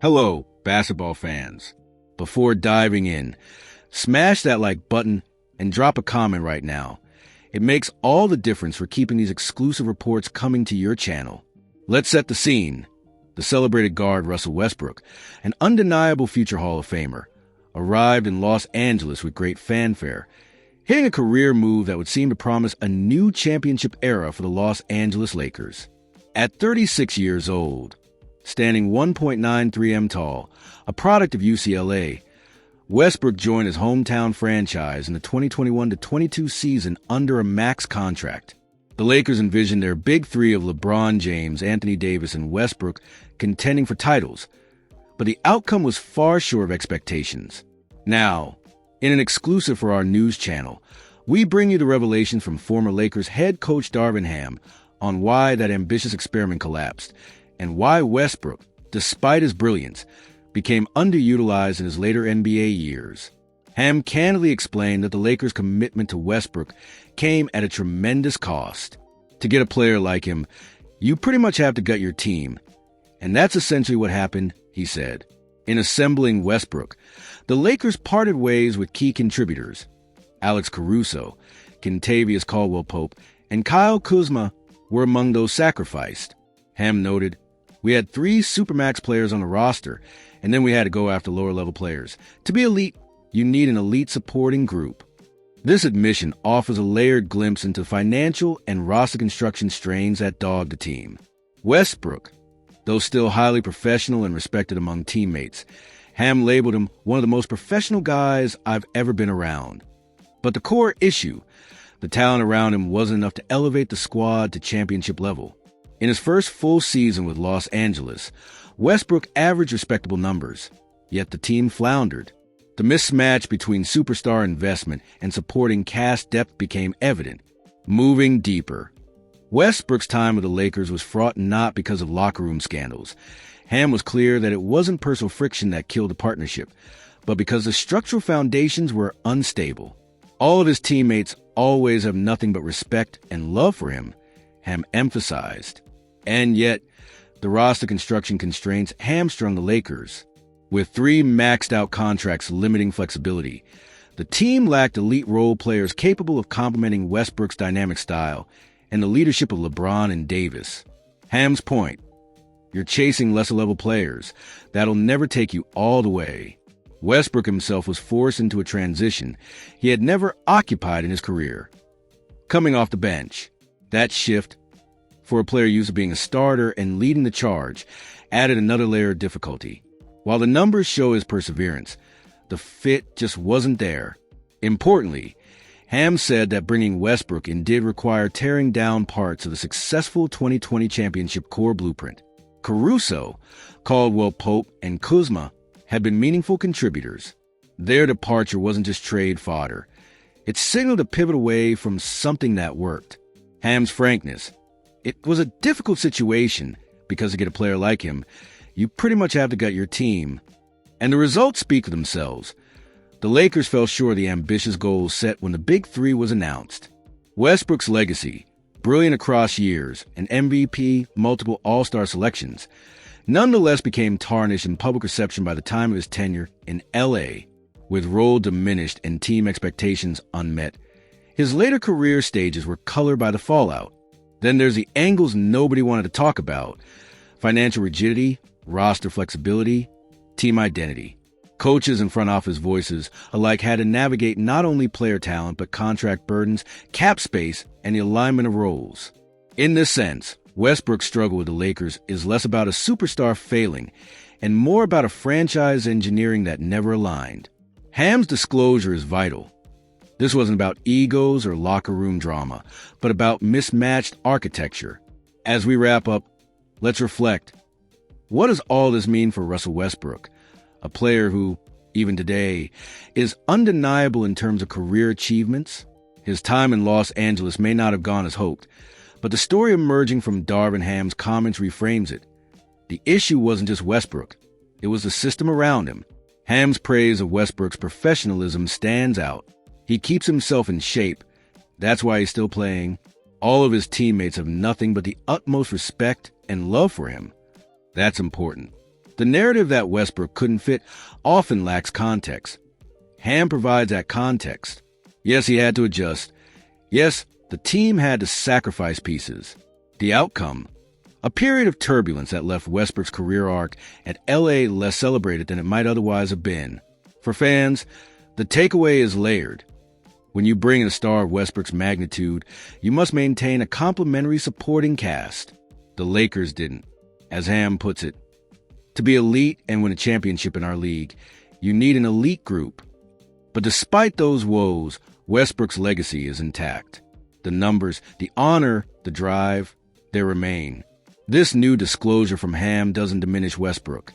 Hello, basketball fans. Before diving in, smash that like button and drop a comment right now. It makes all the difference for keeping these exclusive reports coming to your channel. Let's set the scene. The celebrated guard Russell Westbrook, an undeniable future Hall of Famer, arrived in Los Angeles with great fanfare, hitting a career move that would seem to promise a new championship era for the Los Angeles Lakers. At 36 years old, standing 1.93 m tall, a product of UCLA, Westbrook joined his hometown franchise in the 2021-22 season under a max contract. The Lakers envisioned their big three of LeBron James, Anthony Davis, and Westbrook contending for titles, but the outcome was far short of expectations. Now, in an exclusive for our news channel, we bring you the revelations from former Lakers head coach Darvin Ham on why that ambitious experiment collapsed, and why Westbrook, despite his brilliance, became underutilized in his later NBA years. Ham candidly explained that the Lakers' commitment to Westbrook came at a tremendous cost. To get a player like him, you pretty much have to gut your team. And that's essentially what happened, he said. In assembling Westbrook, the Lakers parted ways with key contributors. Alex Caruso, Kentavious Caldwell-Pope, and Kyle Kuzma were among those sacrificed. Ham noted, "We had 3 Supermax players on the roster, and then we had to go after lower-level players. To be elite, you need an elite supporting group." This admission offers a layered glimpse into financial and roster construction strains that dogged the team. Westbrook, though still highly professional and respected among teammates, Ham labeled him one of the most professional guys I've ever been around. But the core issue, the talent around him, wasn't enough to elevate the squad to championship level. In his first full season with Los Angeles, Westbrook averaged respectable numbers, yet the team floundered. The mismatch between superstar investment and supporting cast depth became evident. Moving deeper, Westbrook's time with the Lakers was fraught not because of locker room scandals. Ham was clear that it wasn't personal friction that killed the partnership, but because the structural foundations were unstable. All of his teammates always have nothing but respect and love for him, Ham emphasized. And yet, the roster construction constraints hamstrung the Lakers. With 3 maxed-out contracts limiting flexibility, the team lacked elite role players capable of complementing Westbrook's dynamic style and the leadership of LeBron and Davis. Ham's point, you're chasing lesser-level players. That'll never take you all the way. Westbrook himself was forced into a transition he had never occupied in his career. Coming off the bench, that shift, for a player used to being a starter and leading the charge, added another layer of difficulty. While the numbers show his perseverance, the fit just wasn't there. Importantly, Ham said that bringing Westbrook in did require tearing down parts of the successful 2020 championship core blueprint. Caruso, Caldwell-Pope, and Kuzma had been meaningful contributors. Their departure wasn't just trade fodder. It signaled a pivot away from something that worked. Ham's frankness, it was a difficult situation because to get a player like him, you pretty much have to gut your team. And the results speak for themselves. The Lakers fell short of the ambitious goals set when the Big Three was announced. Westbrook's legacy, brilliant across years, an MVP, multiple All-Star selections, nonetheless became tarnished in public reception by the time of his tenure in LA, with role diminished and team expectations unmet. His later career stages were colored by the fallout. Then there's the angles nobody wanted to talk about: financial rigidity, roster flexibility, team identity. Coaches and front office voices alike had to navigate not only player talent but contract burdens, cap space, and the alignment of roles. In this sense, Westbrook's struggle with the Lakers is less about a superstar failing and more about a franchise engineering that never aligned. Ham's disclosure is vital. This wasn't about egos or locker room drama, but about mismatched architecture. As we wrap up, let's reflect. What does all this mean for Russell Westbrook, a player who, even today, is undeniable in terms of career achievements? His time in Los Angeles may not have gone as hoped, but the story emerging from Darvin Ham's comments reframes it. The issue wasn't just Westbrook. It was the system around him. Ham's praise of Westbrook's professionalism stands out. He keeps himself in shape. That's why he's still playing. All of his teammates have nothing but the utmost respect and love for him. That's important. The narrative that Westbrook couldn't fit often lacks context. Ham provides that context. Yes, he had to adjust. Yes, the team had to sacrifice pieces. The outcome? A period of turbulence that left Westbrook's career arc at LA less celebrated than it might otherwise have been. For fans, the takeaway is layered. When you bring in a star of Westbrook's magnitude, you must maintain a complementary supporting cast. The Lakers didn't. As Ham puts it, to be elite and win a championship in our league, you need an elite group. But despite those woes, Westbrook's legacy is intact. The numbers, the honor, the drive, they remain. This new disclosure from Ham doesn't diminish Westbrook.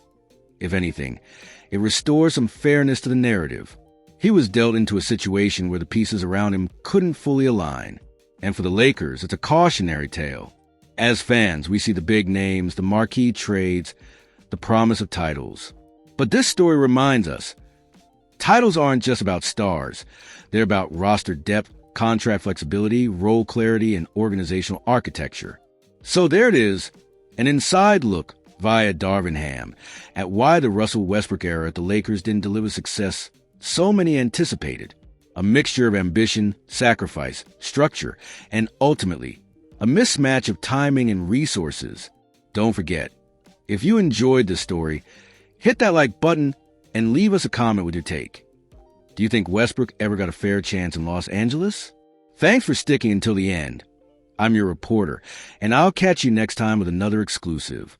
If anything, it restores some fairness to the narrative. He was dealt into a situation where the pieces around him couldn't fully align. And for the Lakers, it's a cautionary tale. As fans, we see the big names, the marquee trades, the promise of titles. But this story reminds us, titles aren't just about stars. They're about roster depth, contract flexibility, role clarity, and organizational architecture. So there it is, an inside look via Darvin Ham at why the Russell Westbrook era at the Lakers didn't deliver success so many anticipated. A mixture of ambition, sacrifice, structure, and ultimately, a mismatch of timing and resources. Don't forget, if you enjoyed this story, hit that like button and leave us a comment with your take. Do you think Westbrook ever got a fair chance in Los Angeles? Thanks for sticking until the end. I'm your reporter, and I'll catch you next time with another exclusive.